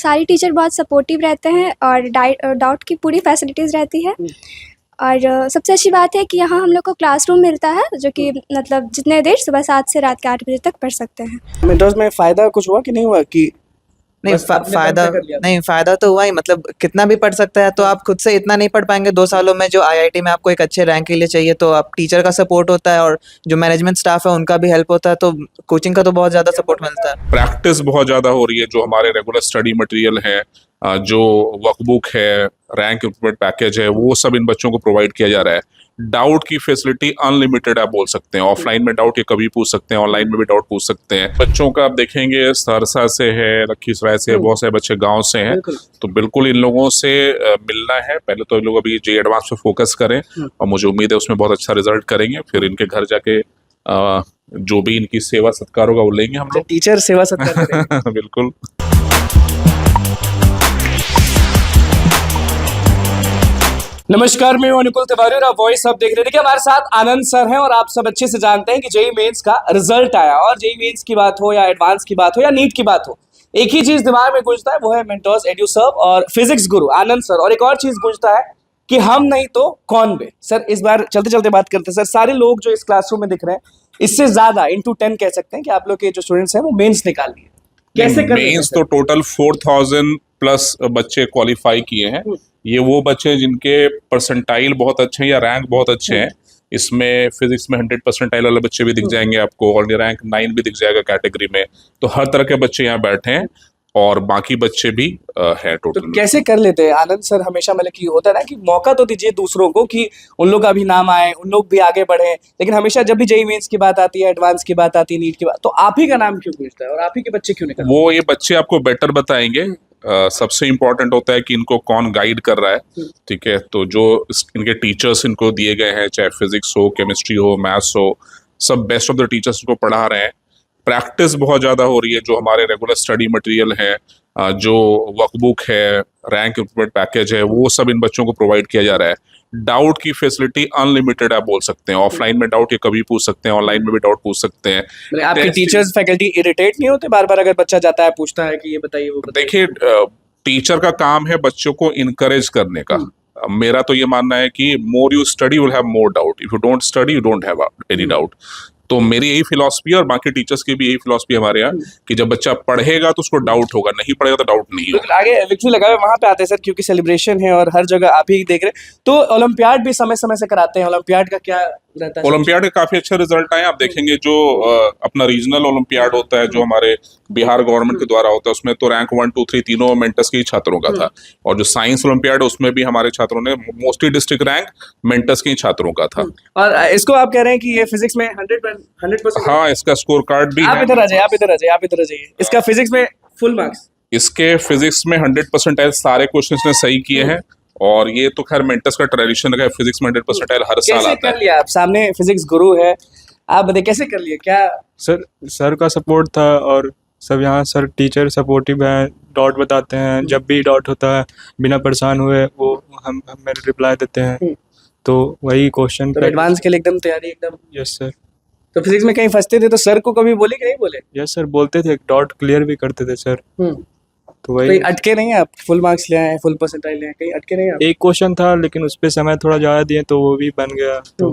सारी टीचर बहुत सपोर्टिव रहते हैं और डाउट की पूरी फैसिलिटीज़ रहती है। और सबसे अच्छी बात है कि यहाँ हम लोग को क्लासरूम मिलता है, जो कि मतलब जितने देर सुबह 7 से रात के 8 बजे तक पढ़ सकते हैं। मेंटर्स में फ़ायदा कुछ हुआ कि नहीं हुआ कि नहीं बस आपने फायदा बंद कर लिया? नहीं फायदा तो हुआ ही, मतलब कितना भी पढ़ सकता है। तो आप खुद से इतना नहीं पढ़ पाएंगे 2 सालों में। जो आईआईटी में आपको एक अच्छे रैंक के लिए चाहिए तो आप टीचर का सपोर्ट होता है और जो मैनेजमेंट स्टाफ है उनका भी हेल्प होता है, तो कोचिंग का तो बहुत ज़्यादा सपोर्ट मिलता है। प्रैक्टिस बहुत ज़्यादा हो रही है। जो हमारे रेगुलर स्टडी मटेरियल है, जो वर्कबुक है, रैंक इम्प्रूवमेंट पैकेज है, वो सब इन बच्चों को प्रोवाइड किया जा रहा है। डाउट की फैसिलिटी अनलिमिटेड आप बोल सकते हैं। ऑफलाइन में डाउट ये कभी पूछ सकते हैं, ऑनलाइन में भी डाउट पूछ सकते हैं। बच्चों का आप देखेंगे सहरसा से है, लखीसराय से है, बहुत सारे बच्चे गांव से हैं। तो बिल्कुल इन लोगों से मिलना है। पहले तो इन लोग अभी जे एडवांस पे फोकस करें और मुझे उम्मीद है उसमें बहुत अच्छा रिजल्ट करेंगे। फिर इनके घर जाके जो भी इनकी सेवा सत्कार होगा वो लेंगे हम लोग। टीचर सेवा सत्कार करेंगे। बिल्कुल। नमस्कार, मैं हूं अनुकुल तिवारी और आप वॉइस अब देख रहे थे। हमारे साथ आनंद सर हैं और आप सब अच्छे से जानते हैं कि जेईई मेंस का रिजल्ट आया, और जेईई मेंस की बात हो या एडवांस की बात हो या नीट की बात हो, एक ही चीज दिमाग में गूंजता है, वो है मेंटर्स एडू सर्व और फिजिक्स गुरु आनंद सर। और एक और चीज गूंजता है कि हम नहीं तो कौन बे। सर इस बार चलते चलते बात करते हैं। सर सारे लोग जो इस क्लासरूम में दिख रहे हैं, इससे ज्यादा इंटू 10 कह सकते हैं कि आप लोग के जो स्टूडेंट्स हैं वो मेंस निकाल लिए। कैसे कर मेंस तो टोटल 4000 प्लस बच्चे क्वालिफाई किए हैं। ये वो बच्चे जिनके परसेंटाइल बहुत अच्छे हैं या रैंक बहुत अच्छे हैं। इसमें फिजिक्स में 100 परसेंटाइल वाले बच्चे भी दिख जाएंगे आपको, और रैंक 9 भी दिख जाएगा कैटेगरी में। तो हर तरह के बच्चे यहाँ बैठे हैं और बाकी बच्चे भी है टोटल। तो कैसे कर लेते हैं आनंद सर? हमेशा मतलब कि होता है ना कि मौका तो दीजिए दूसरों को कि उन लोग का भी नाम आए, उन लोग भी आगे बढ़े। लेकिन हमेशा जब भी जेईई मेंस की बात आती है, एडवांस की बात आती है, नीट की बात, तो आप ही का नाम क्यों पूछता है और आप ही के बच्चे क्यों निकलते हैं? वो ये बच्चे आपको बेटर बताएंगे। सबसे इम्पोर्टेंट होता है कि इनको कौन गाइड कर रहा है। ठीक है, तो जो इनके टीचर्स इनको दिए गए हैं, चाहे फिजिक्स हो, केमिस्ट्री हो, मैथ्स हो, सब बेस्ट ऑफ द टीचर्स इनको पढ़ा रहे हैं। प्रैक्टिस बहुत ज़्यादा हो रही है। जो हमारे रेगुलर स्टडी मटेरियल है, जो वर्कबुक है, रैंक इम्प्रूवमेंट पैकेज है, वो सब इन बच्चों को प्रोवाइड किया जा रहा है। डाउट की फैसिलिटी अनलिमिटेड आप बोल सकते हैं। ऑफलाइन में डाउट ये कभी पूछ सकते हैं, ऑनलाइन में भी डाउट पूछ सकते हैं। मतलब आपके टीचर्स फैकल्टी इरिटेट नहीं होते बार बार अगर बच्चा जाता है पूछता है कि ये बताइए वो बताइए? देखिए, टीचर का काम है बच्चों को इनकरेज करने का। मेरा तो ये मानना है कि more you study will have more doubt, if you don't study you don't have any doubt. तो मेरी यही फिलॉसफी है और बाकी टीचर्स की भी यही फिलॉसफी हमारे यहाँ कि जब बच्चा पढ़ेगा तो उसको डाउट होगा, नहीं पढ़ेगा तो डाउट नहीं होगा। आगे विक्ट्री लगा हुआ वहां पे आते हैं सर, क्योंकि सेलिब्रेशन है और हर जगह आप ही देख रहे हैं। तो ओलंपियाड भी समय समय से कराते हैं, ओलंपियाड का क्या रहता है? ओलंपियाड के काफी अच्छे रिजल्ट आए। आप देखेंगे जो अपना रीजनल ओलंपियाड होता है, जो हमारे बिहार गवर्नमेंट के द्वारा होता है, उसमें तो रैंक 1, 2, 3 तीनों मेंटस के ही छात्रों का था। और जो साइंस ओलंपियाड है उसमें भी हमारे छात्रों ने मोस्टली डिस्ट्रिक्ट रैंक मेंटस के ही छात्रों का था। और इसको आप कह रहे हैं कि ये फिजिक्स में 100%? हाँ, इसका स्कोर कार्ड भी आप है। इधर आ जाइए, आप इधर आ जाइए, आप इधर आ जाइए। इसका फिजिक्स में फुल मार्क्स? इसके फिजिक्स में 100 परसेंटाइल सारे क्वेश्चन ने सही किए हैं। और ये तो खैर मेंटस का ट्रेडिशन है, फिजिक्स में 100 परसेंटाइल हर साल आता है। कैसे कर लिया आप? सामने फिजिक्स गुरु है, आप बताइए कैसे कर लिए? क्या सर का सपोर्ट था और सब यहाँ सर टीचर सपोर्टिव हैं, डाउट बताते हैं। जब भी डाउट होता है बिना परेशान हुए वो हमें रिप्लाई देते हैं। तो वही क्वेश्चन तो एडवांस के लिए एकदम तैयारी एकदम? Yes sir. तो फिजिक्स में कहीं फंसते थे तो सर को कभी बोले कि नहीं बोले? यस सर, बोलते थे, डाउट क्लियर भी करते थे सर। तो वही कहीं अटके नहीं आप? फुल मार्क्स ले आए, फुल परसेंटाइल ले आए, कहीं अटके नहीं आप? एक क्वेश्चन था लेकिन उस पर समय थोड़ा ज़्यादा दिए तो वो भी बन गया। तो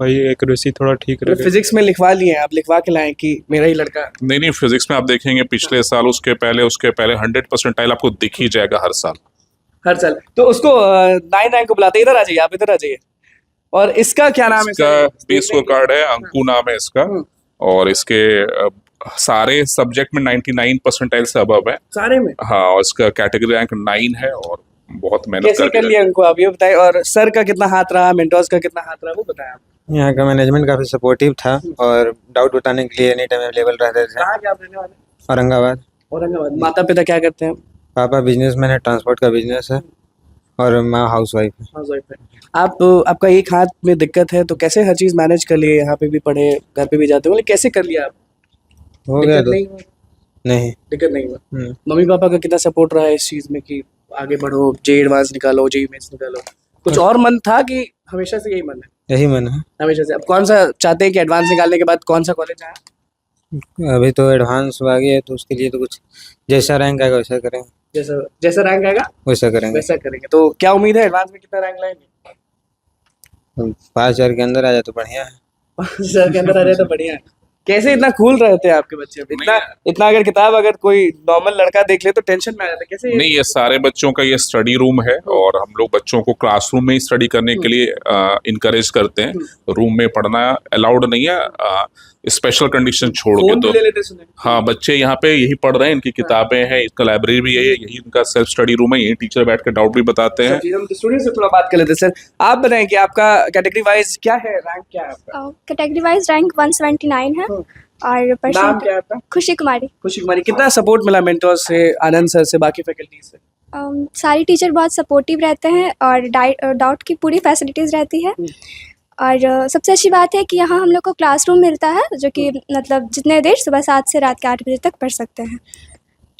वही एक्यूरेसी थोड़ा ठीक रहे। फिजिक्स में लिखवा लिए आप, लिखवा के लाए कि मेरा ही लड़का? नहीं, फिजिक्स में आप देखेंगे पिछले साल, उसके पहले 100 परसेंटाइल आपको दिख ही जाएगा हर साल। हर साल? तो उसको 9 को बुलाते, इधर आ जाइए, आप इधर आ जाइए। और इसका क्या नाम है? इसका बेस स्कोर कार्ड है, अंकु नाम है इसका। और इसके सारे सब्जेक्ट में 99 परसेंटाइल से अबव है सारे में। हाँ, और इसका कैटेगरी रैंक 9 है और बहुत मेहनत कैसे कर लिया उनको आप ये बताएं? और सर का कितना हाथ रहा, मेंटर्स का कितना हाथ रहा, वो बताएं आप। यहाँ का मैनेजमेंट काफ़ी सपोर्टिव था और डाउट बताने के लिए एनी टाइम अवेलेबल रहते थे। कहाँ के आप रहने वाले? औरंगाबाद। औरंगाबाद। माता पिता क्या करते हैं? पापा बिजनेसमैन है, ट्रांसपोर्ट का बिजनेस है, और माँ हाउसवाइफ है। हाउसवाइफ है। आपका एक हाथ में दिक्कत है तो कैसे हर चीज़ मैनेज कर लिए? यहाँ पे भी पढ़े, घर पे भी जाते हो, कैसे कर लिया आप? हो गया दिक्कत नहीं हुआ? नहीं, दिक्कत नहीं हुआ। मम्मी पापा का कितना सपोर्ट रहा है इस चीज़ में कि आगे बढ़ो, जेईई एडवांस निकालो, जेईई मेंस निकालो? कुछ और मन था कि हमेशा से यही मन है? यही मन है हमेशा से। अब कौन सा चाहते हैं कि एडवांस निकालने के बाद कौन सा कॉलेज आया? अभी तो एडवांस आ गया है तो उसके लिए तो कुछ जैसा रैंक आएगा वैसा करेंगे। जैसा जैसा रैंक आएगा वैसा करेंगे। वैसा करेंगे। तो क्या उम्मीद है एडवांस में कितना रैंक लाएंगे? 5,000 के अंदर आ जाए तो बढ़िया है। 5,000 के अंदर आ जाए तो बढ़िया है। कैसे इतना कूल रहते हैं आपके बच्चे? इतना इतना अगर किताब अगर कोई नॉर्मल लड़का देख ले तो टेंशन में आ जाता है। कैसे नहीं, ये सारे बच्चों का ये स्टडी रूम है और हम लोग बच्चों को क्लासरूम में ही स्टडी करने के लिए इनकरेज करते हैं। रूम में पढ़ना अलाउड नहीं है, स्पेशल कंडीशन छोड़ के। फोन भी तो ले लेते सुने? हाँ, बच्चे यहाँ पे यही पढ़ रहे हैं, इनकी किताबें हैं, इसका लाइब्रेरी भी है, यही इनका सेल्फ स्टडी रूम है, यही टीचर बैठ के डाउट भी बताते हैं। हम स्टूडेंट से थोड़ा बात कर लेते हैं। सर आप बताएं कि आपका कैटेगरी वाइज क्या है, रैंक क्या है आपका? कैटेगरी वाइज रैंक 179 है और नाम परसेंट क्या है आपका? खुशी कुमारी। खुशी कुमारी। कितना सपोर्ट मिला मेंटोर से, आनंद सर से, बाकी फैकल्टी से? सारी टीचर बहुत सपोर्टिव रहते हैं और डाउट की पूरी फैसिलिटीज़ रहती है। और सबसे अच्छी बात है कि यहाँ हम लोग को क्लासरूम मिलता है जो कि मतलब जितने देर सुबह 7 से रात के 8 बजे तक पढ़ सकते हैं।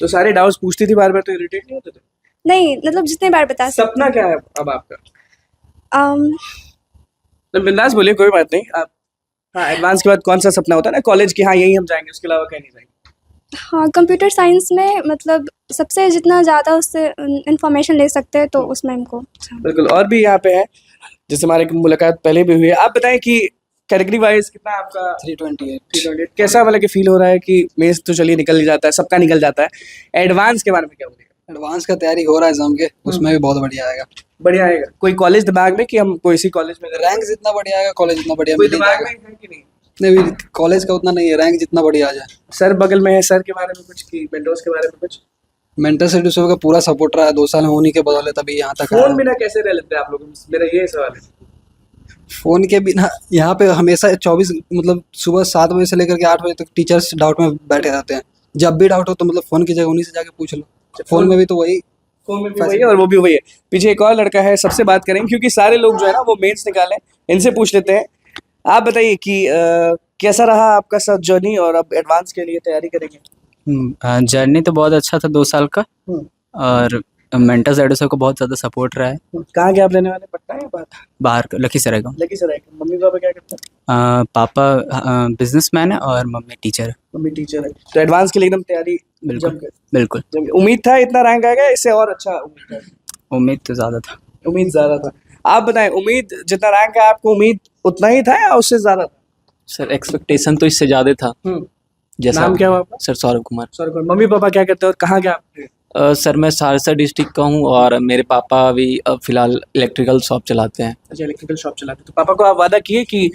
तो सारे डाउट्स पूछती थी बार बार, तो इरिटेट नहीं होते थे? नहीं मतलब जितने बार बता सकते सपना क्या है अब आपका? अम, तो बिंदास बोलिए, कोई बात नहीं। आप हाँ, एडवांस के बाद कौन सा सपना होता है ना कॉलेज की, हाँ यही हम जाएंगे, उसके अलावा कहीं नहीं जाएंगे? हाँ कंप्यूटर साइंस में मतलब सबसे जितना ज़्यादा उससे इंफॉर्मेशन ले सकते हैं तो उसमें हमको बिल्कुल। और भी यहाँ पे है जिससे हमारी मुलाकात पहले भी हुई है। आप बताएं कि कैटेगरी वाइज कितना आपका? 328। कैसा मतलब कि फील हो रहा है कि मेंस तो चलिए निकल ही जाता है, सबका निकल जाता है, एडवांस के बारे में क्या बोलिएगा? एडवांस का तैयारी हो रहा है एग्जाम के, उसमें भी बहुत बढ़िया आएगा। बढ़िया आएगा। कोई कॉलेज दिमाग में कि हम कोई इसी कॉलेज में रैंक जितना बढ़िया आएगा कॉलेज जितना बढ़िया कोई मिल ही दिमाग जाएगा। में है कि नहीं? नहीं भी कॉलेज का उतना नहीं है, रैंक जितना बढ़िया आ जाए। सर बगल में है, सर के बारे में कुछ कि मेंटोर्स के बारे में कुछ? मेंटर से दूसरों का पूरा सपोर्ट रहा है, 2 साल होने के बदौलत तभी यहाँ तक आया। फोन बिना कैसे रह लेते हैं आप लोग, मेरा ये सवाल है। फोन के बिना यहाँ पे हमेशा 24 मतलब सुबह 7 बजे से लेकर के 8 बजे तक टीचर्स डाउट में बैठे रहते हैं। जब भी डाउट हो तो मतलब फोन की जगह उन्हीं से जाके पूछ लो। फोन में भी तो वही, फोन में भी वही है और वो भी वही है। पीछे एक और लड़का है, सबसे बात करेंगे क्योंकि सारे लोग जो है ना वो मेंस निकाले, इनसे पूछ लेते हैं। आप बताइए कि कैसा रहा आपका सब जर्नी और अब एडवांस के लिए तैयारी करेंगे? जर्नी तो बहुत अच्छा था 2 साल का और मेंटर साइड से को बहुत ज़्यादा सपोर्ट रहा है। कहाँ के आप रहने वाले, पटना या बात? बाहर लखीसराय का। लखीसराय के। मम्मी पापा क्या करते हैं? पापा बिजनेसमैन है और मम्मी टीचर है। मम्मी टीचर है। तो एडवांस के लिए एकदम तैयारी बिल्कुल जम के? बिल्कुल। उम्मीद था इतना रैंक आएगा, इससे और अच्छा उम्मीद था? उम्मीद तो ज़्यादा था। उम्मीद ज्यादा था। आप बताएं, उम्मीद जितना रैंक है आपको उम्मीद उतना ही था या उससे ज्यादा था? सर एक्सपेक्टेशन तो इससे ज़्यादा था। जैसा नाम क्या हुआ आपका? Sir Saurabh Kumar. Sir mummy papa क्या करते हैं और कहाँ के आप? सर मैं सहरसा डिस्ट्रिक्ट का हूँ और मेरे पापा अभी फ़िलहाल इलेक्ट्रिकल शॉप चलाते हैं। अच्छा, इलेक्ट्रिकल शॉप चलाते हैं। तो पापा को आप वादा किए कि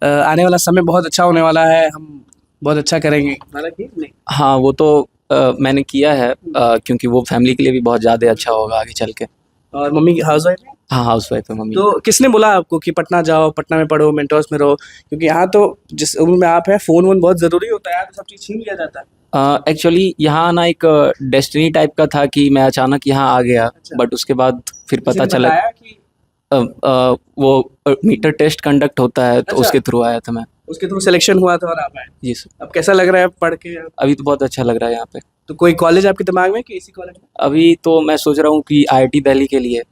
आने वाला समय बहुत अच्छा होने वाला है, हम बहुत अच्छा करेंगे, वादा किए नहीं? हाँ वो तो मैंने किया है क्योंकि वो फैमिली के लिए भी बहुत ज़्यादा अच्छा होगा आगे चल के। और मम्मी हाउस वाइफ है? हाँ हाउस वाइफ है मम्मी। तो किसने बोला आपको कि पटना जाओ, पटना में पढ़ो, मेंटोर्स में रहो? क्योंकि यहाँ तो जिस उम्र में आप हैं फोन वोन बहुत जरूरी होता है, यहाँ तो सब चीज़ छीन लिया जाता है। एक्चुअली यहाँ आना एक डेस्टिनी टाइप का था कि मैं अचानक यहाँ आ गया। अच्छा। बट उसके बाद फिर किसी पता ने चला बताया कि वो मीटर टेस्ट कंडक्ट होता है तो अच्छा। उसके थ्रू आया था मैं। उसके थ्रू सिलेक्शन हुआ था और आप आए। जी सर। अब कैसा लग रहा है पढ़ के? अभी तो बहुत अच्छा लग रहा है यहाँ पे। तो कोई कॉलेज आपके दिमाग में कि इसी कॉलेज में? अभी तो मैं सोच रहा हूँ कि IIT दिल्ली के लिए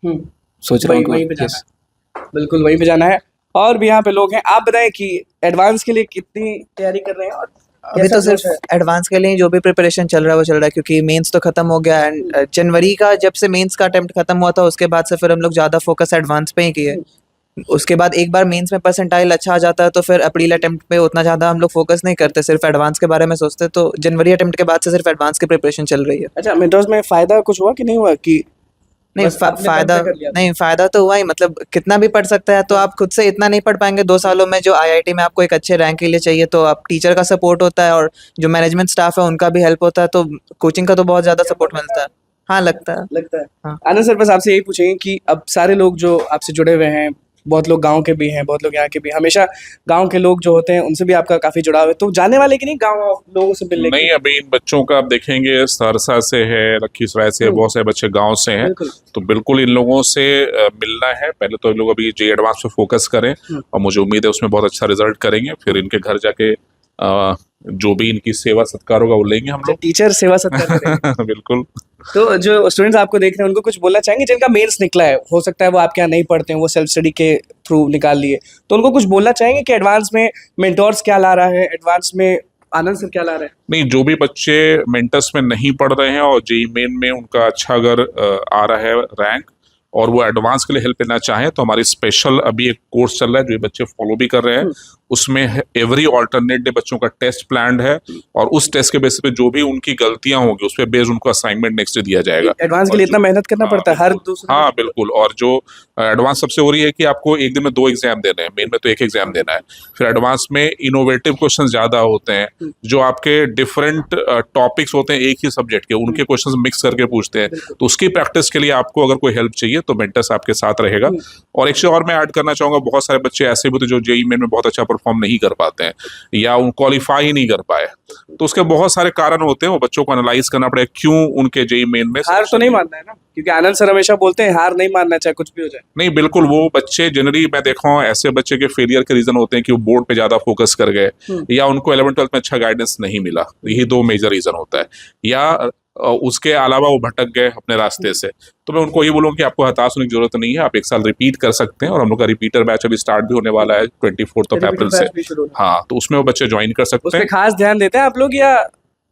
सोच रहा हूँ वहीं कि पे जाना है। बिल्कुल वहीं पे जाना है। और भी यहाँ पे लोग हैं। आप बताएं कि एडवांस के लिए कितनी तैयारी कर रहे हैं और अभी तो सिर्फ एडवांस के लिए जो भी प्रिपरेशन चल रहा है वो चल रहा है क्योंकि मेंस तो खत्म हो गया एंड जनवरी का जब से मेंस का अटेम्प्ट खत्म हुआ था उसके बाद से फिर हम लोग ज़्यादा फोकस एडवांस पे ही किए। उसके बाद एक बार मेंस में परसेंटाइल अच्छा आ जाता है तो फिर अप्रैल अटेम्प्ट पे उतना ज़्यादा हम लोग फोकस नहीं करते, सिर्फ एडवांस के बारे में सोचते। तो जनवरी अटेम्प्ट के बाद से सिर्फ एडवांस की प्रिपरेशन चल रही है। अच्छा, मेंटोर्स में फायदा कुछ हुआ कि नहीं हुआ? कि नहीं बस आपने फायदा पैसा कर लिया? नहीं, फायदा तो हुआ ही, मतलब कितना भी पढ़ सकता है तो आप खुद से इतना नहीं पढ़ पाएंगे 2 सालों में। जो IIT में आपको एक अच्छे रैंक के लिए चाहिए तो आप टीचर का सपोर्ट होता है और जो मैनेजमेंट स्टाफ है उनका भी हेल्प होता है, तो कोचिंग का तो बहुत ज़्यादा सपोर्ट मिलता है। हाँ लगता है। लगता है। हाँ। आनंद सर बस आपसे यही पूछेंगे कि अब सारे लोग जो आपसे जुड़े हुए हैं, बहुत लोग गांव के भी हैं, बहुत लोग यहाँ के भी, हमेशा गांव के लोग जो होते हैं उनसे भी आपका काफी जुड़ाव है, तो जाने वाले कि नहीं गांव लोगों से मिलने? नहीं, अभी इन बच्चों का आप देखेंगे सहरसा से है, लखीसराय से है, बहुत सारे बच्चे गांव से हैं। बिल्कुल। तो बिल्कुल इन लोगों से मिलना है। पहले तो इन लोग अभी जे एडवांस पे फोकस करें और मुझे उम्मीद है उसमें बहुत अच्छा रिजल्ट करेंगे। फिर इनके घर जाके जो भी इनकी सेवा सत्कार होगा वो लेंगे हम लोग। टीचर सेवा सत्कार करेंगे। बिल्कुल। तो जो स्टूडेंट्स आपको देख रहे हैं उनको कुछ बोलना चाहेंगे जिनका मेंस निकला है, हो सकता है वो आपके यहाँ नहीं पढ़ते हैं, वो सेल्फ स्टडी के थ्रू निकाल लिए, तो उनको कुछ बोलना चाहेंगे कि एडवांस में मेंटोर्स क्या ला रहा है, एडवांस में आनंद सर क्या ला रहे हैं? नहीं, जो भी बच्चे मेंटस में नहीं पढ़ रहे हैं और जेई मेन में उनका अच्छा अगर आ रहा है रैंक और वो एडवांस के लिए हेल्प लेना चाहें तो हमारी स्पेशल अभी एक कोर्स चल रहा है जो ये बच्चे फॉलो भी कर रहे हैं। उसमें एवरी ऑल्टरनेट डे बच्चों का टेस्ट प्लान्ड है और उस टेस्ट के बेसिस पे जो भी उनकी गलतियां होंगी उस पर बेस्ड उनको असाइनमेंट नेक्स्ट डे दिया जाएगा। एडवांस के लिए इतना मेहनत करना पड़ता है हर दूसरे हाँ बिल्कुल। और जो एडवांस सबसे हो रही है कि आपको एक दिन में 2 एग्जाम देने हैं, मेन में तो 1 एग्जाम देना है। फिर एडवांस में इनोवेटिव क्वेश्चन ज्यादा होते हैं जो आपके डिफरेंट टॉपिक्स होते हैं एक ही सब्जेक्ट के, उनके क्वेश्चन मिक्स करके पूछते हैं। तो उसकी प्रैक्टिस के लिए आपको अगर कोई हेल्प चाहिए तो मेंटर्स आपके साथ रहेगा। और एक चीज और मैं ऐड करना चाहूंगा, बहुत सारे बच्चे ऐसे भी होते हैं जो जेई मेन में बहुत अच्छा परफॉर्म नहीं कर पाते हैं या उन क्वालिफाई ही नहीं कर पाए, तो उसके बहुत सारे कारण होते हैं। वो बच्चों को एनालाइज करना पड़ेगा क्यों उनके जेई मेन में हार तो नहीं मानना है ना, क्योंकि आनंद सर हमेशा बोलते हैं हार नहीं मानना चाहे कुछ भी हो जाए। नहीं बिल्कुल, वो बच्चे जनरली मैं देखा हूँ ऐसे बच्चे के फेलियर के रीजन होते हैं कि वो बोर्ड पे ज्यादा फोकस कर गए या उनको 11th-12th में अच्छा गाइडेंस नहीं मिला। यही 2 मेजर रीजन होता है, या उसके अलावा वो भटक गए अपने रास्ते से। तो मैं उनको ये बोलूँ कि आपको हताश होने की जरूरत नहीं है, आप 1 साल रिपीट कर सकते हैं और हम लोग का रिपीटर बैच अभी स्टार्ट भी होने वाला है 24 अप्रैल से। हाँ, तो उसमें वो बच्चे ज्वाइन कर सकते उसमें हैं। खास ध्यान देते हैं आप लोग या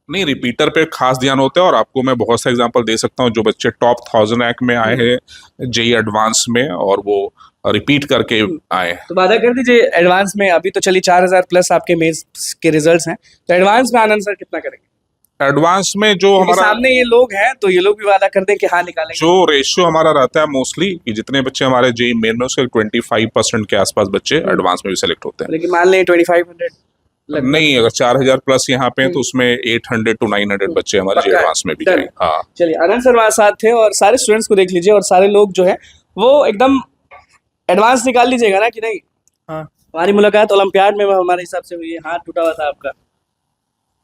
नहीं, रिपीटर पे खास ध्यान होता है और आपको मैं बहुत सा एग्जांपल दे सकता हूँ जो बच्चे टॉप 1000 रैंक में आए हैं जेई एडवांस में और वो रिपीट करके आए। तो वादा कर दीजिए एडवांस में, अभी तो चलिए 4000 प्लस आपके मेंस के रिजल्ट्स हैं, तो एडवांस में आनंद सर कितना करेंगे? एडवांस में जो क्योंकि हमारा सामने ये लोग हैं तो ये लोग भी वादा कर दें कि हाँ निकालेंगे। जो रेशियो हमारा रहता है मोस्टली कि जितने बच्चे हमारे जेई मेन में उसके 25% के आसपास बच्चे एडवांस में भी सेलेक्ट होते हैं। लेकिन मान लें 2500 नहीं, अगर 4000 प्लस यहाँ पे हैं तो उसमें 800 to 900 बच्चे हमारे जेई पक्का है। एडवांस में भी डन। जाएंगे। हाँ चलिए आनंद सर हमारे साथ थे और सारे स्टूडेंट्स को देख लीजिए और सारे लोग जो है वो एकदम एडवांस निकाल लीजिएगा ना कि नहीं? हाँ। हमारी मुलाकात ओलंपियाड में हमारे हिसाब से हुई है, हाथ टूटा हुआ था आपका,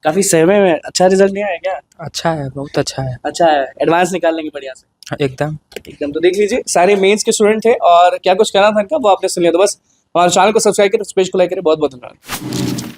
काफी सहमे में। अच्छा रिजल्ट नहीं आया क्या? अच्छा है, बहुत अच्छा है, अच्छा है, एडवांस निकाल लेंगे बढ़िया से एकदम। एकदम। तो देख लीजिए सारे मेंस के स्टूडेंट थे और क्या कुछ कहना था इनका वो आपने सुन लिया। तो बस हमारे चैनल को सब्सक्राइब करें, इस पेज को लाइक करें। बहुत बहुत धन्यवाद।